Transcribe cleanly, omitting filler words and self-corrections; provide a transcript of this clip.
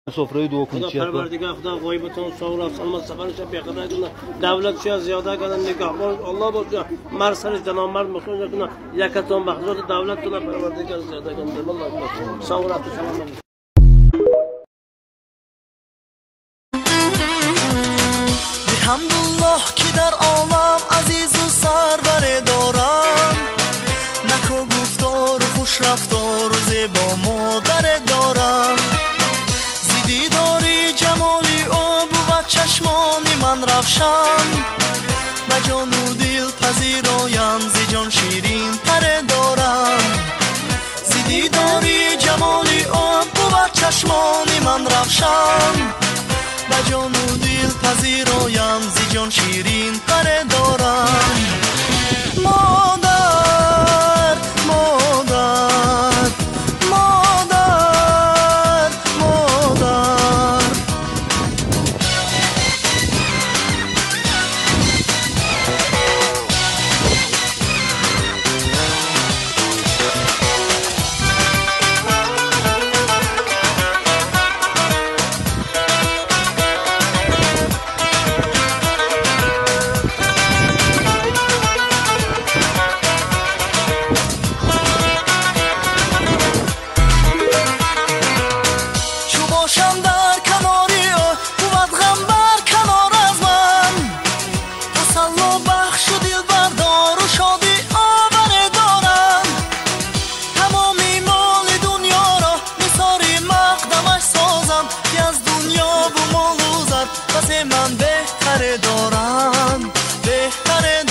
سفره دو کنچی خدا پروردگار خدا غیبتون سوال سلامت سفرش بخیر کنه دولت شیا زیاده کردن نگهبان الله باشه مرسل جناب مرد مخصوص کنه یکتون بخشات دولت کنه پروردگار زیاده کنه والله سوال سلامت الحمدلله که در عالم عزیز و سرور دارم نکو گفتار و خوش رفتار و زیبا مادر دارم زیدی داری جمالی او بود چشمانی من روشن و جان و دل پذیرایم زی جان شیرین تر دارم زیدی داری جمالی او بود چشمانی من روشن و جان و دل پذیرایم زی جان شیرین تر دارم مادر مادر مادر مادر من بهتره دارم بهتره